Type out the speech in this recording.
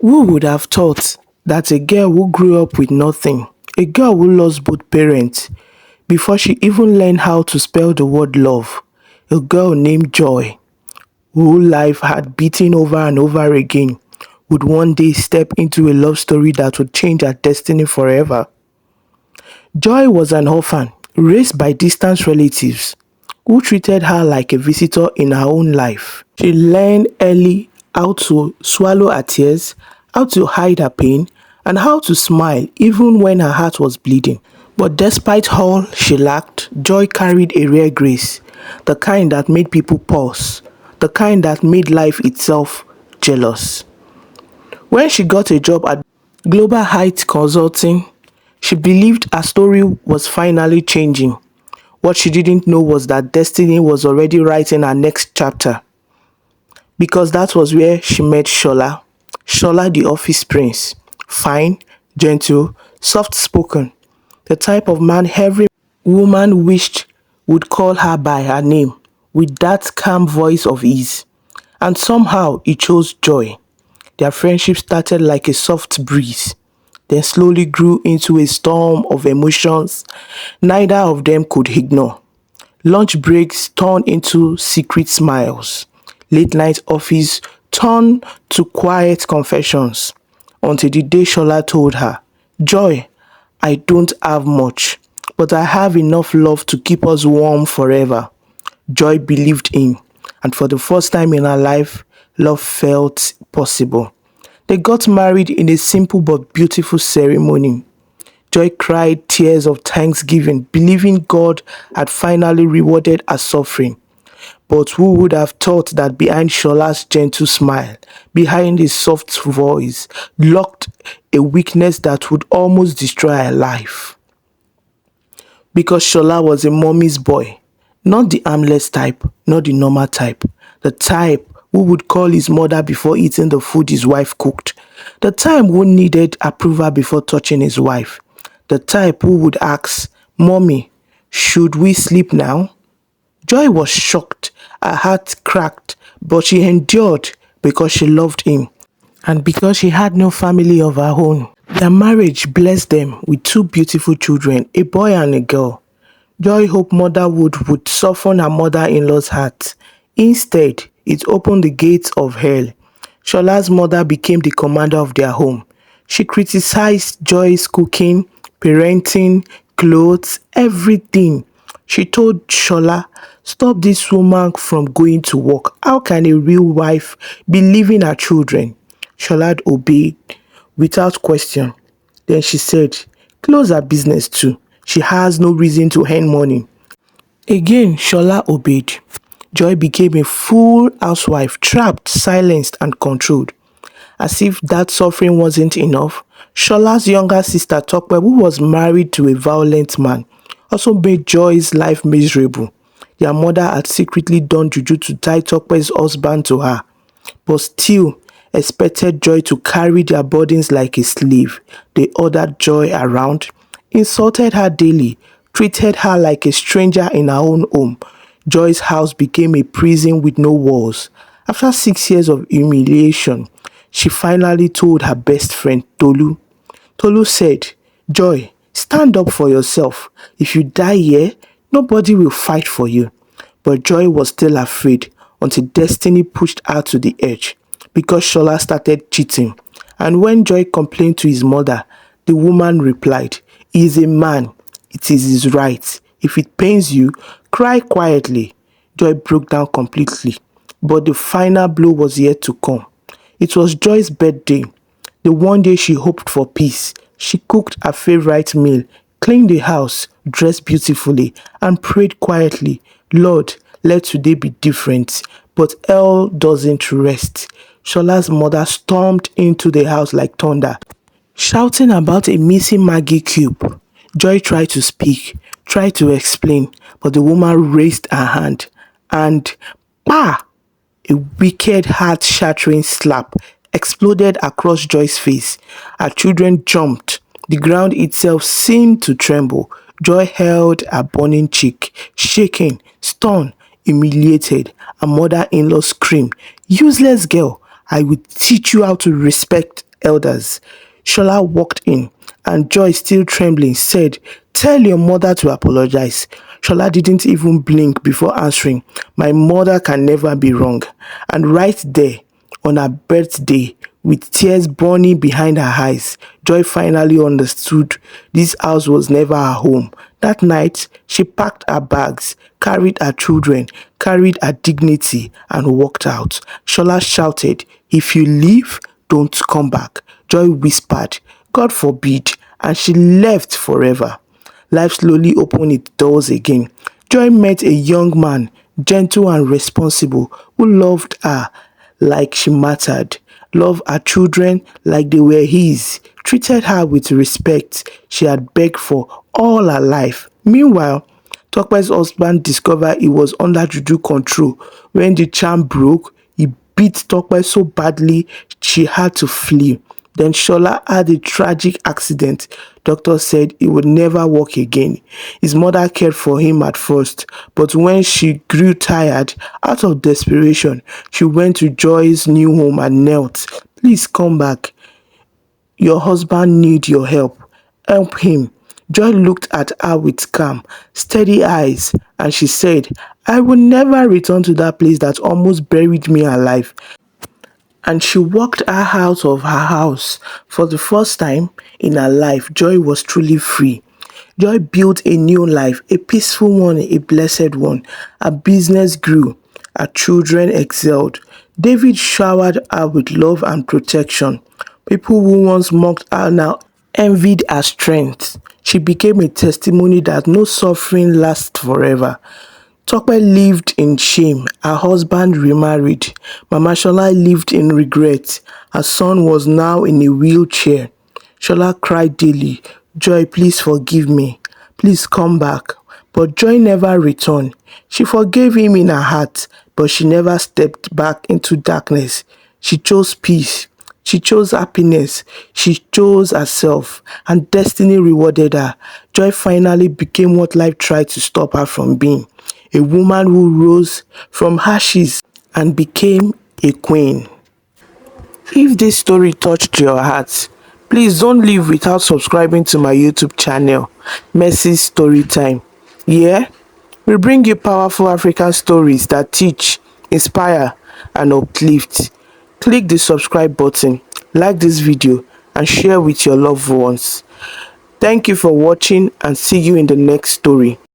Who would have thought that a girl who grew up with nothing, a girl who lost both parents before she even learned how to spell the word love, a girl named Joy, who life had beaten over and over again, would one day step into a love story that would change her destiny forever? Joy was an orphan raised by distant relatives who treated her like a visitor in her own life. She learned early how to swallow her tears, how to hide her pain, and how to smile even when her heart was bleeding. But despite all she lacked, Joy carried a rare grace, the kind that made people pause, the kind that made life itself jealous. When she got a job at Global Heights Consulting, she believed her story was finally changing. What she didn't know was that destiny was already writing her next chapter. Because that was where she met Shola. Shola the office prince. Fine, gentle, soft-spoken. The type of man every woman wished would call her by her name, with that calm voice of ease. And somehow he chose Joy. Their friendship started like a soft breeze, then slowly grew into a storm of emotions neither of them could ignore. Lunch breaks turned into secret smiles. Late night office turned to quiet confessions. Until the day Shola told her, Joy, I don't have much, but I have enough love to keep us warm forever. Joy believed in, and for the first time in her life, love felt possible. They got married in a simple but beautiful ceremony. Joy cried tears of thanksgiving, believing God had finally rewarded her suffering. But who would have thought that behind Shola's gentle smile, behind his soft voice, locked a weakness that would almost destroy her life? Because Shola was a mommy's boy, not the armless type, not the normal type, the type who would call his mother before eating the food his wife cooked, the type who needed approval before touching his wife, the type who would ask, Mommy, should we sleep now? Joy was shocked, her heart cracked, but she endured because she loved him and because she had no family of her own. Their marriage blessed them with two beautiful children, a boy and a girl. Joy hoped motherhood would soften her mother-in-law's heart. Instead, it opened the gates of hell. Shola's mother became the commander of their home. She criticized Joy's cooking, parenting, clothes, everything. She told Shola, stop this woman from going to work. How can a real wife be leaving her children? Shola obeyed without question. Then she said, close her business too. She has no reason to earn money. Again, Shola obeyed. Joy became a full housewife, trapped, silenced, and controlled. As if that suffering wasn't enough, Shola's younger sister Tope, who was married to a violent man, also made Joy's life miserable. Their mother had secretly done Juju to tie Tope's husband to her, but still expected Joy to carry their burdens like a slave. They ordered Joy around, insulted her daily, treated her like a stranger in her own home. Joy's house became a prison with no walls. After 6 years of humiliation, she finally told her best friend, Tolu. Tolu said, Joy, stand up for yourself. If you die here, nobody will fight for you. But Joy was still afraid until destiny pushed her to the edge because Shola started cheating. And when Joy complained to his mother, the woman replied, he is a man. It is his right. If it pains you, cry quietly. Joy broke down completely. But the final blow was yet to come. It was Joy's birthday, the one day she hoped for peace. She cooked her favorite meal, cleaned the house, dressed beautifully, and prayed quietly, Lord, let today be different. But hell doesn't rest. Shola's mother stormed into the house like thunder, shouting about a missing Maggie cube. Joy tried to speak, tried to explain, but the woman raised her hand and, bah! A wicked, heart-shattering slap exploded across Joy's face. Her children jumped. The ground itself seemed to tremble. Joy held her burning cheek, shaking, stunned, humiliated. Her mother-in-law screamed, useless girl, I will teach you how to respect elders. Shola walked in, and Joy, still trembling, said, "Tell your mother to apologize." Shola didn't even blink before answering, "My mother can never be wrong." And right there, on her birthday, with tears burning behind her eyes, Joy finally understood this house was never her home. That night, she packed her bags, carried her children, carried her dignity, and walked out. Shola shouted, "If you leave, don't come back." Joy whispered, "God forbid," and she left forever. Life slowly opened its doors again. Joy met a young man, gentle and responsible, who loved her like she mattered, loved her children like they were his, treated her with respect she had begged for all her life. Meanwhile, Tokpe's husband discovered he was under Juju control. When the charm broke, he beat Tokpe so badly she had to flee. Then Shola had a tragic accident. Doctors said he would never walk again. His mother cared for him at first, but when she grew tired, out of desperation, she went to Joy's new home and knelt. "Please come back. Your husband needs your help. Help him." Joy looked at her with calm, steady eyes, and she said, "I will never return to that place that almost buried me alive." And she walked her out of her house. For the first time in her life, Joy was truly free. Joy built a new life, a peaceful one, a blessed one. Her business grew. Her children excelled. David showered her with love and protection. People who once mocked her now envied her strength. She became a testimony that no suffering lasts forever. Tope lived in shame. Her husband remarried. Mama Shola lived in regret. Her son was now in a wheelchair. Shola cried daily, "Joy, please forgive me. Please come back." But Joy never returned. She forgave him in her heart, but she never stepped back into darkness. She chose peace. She chose happiness. She chose herself, and destiny rewarded her. Joy finally became what life tried to stop her from being, a woman who rose from ashes and became a queen. If this story touched your heart, please don't leave without subscribing to my YouTube channel, Mercy's Storytime. Yeah? We bring you powerful African stories that teach, inspire, and uplift. Click the subscribe button, like this video, and share with your loved ones. Thank you for watching, and see you in the next story.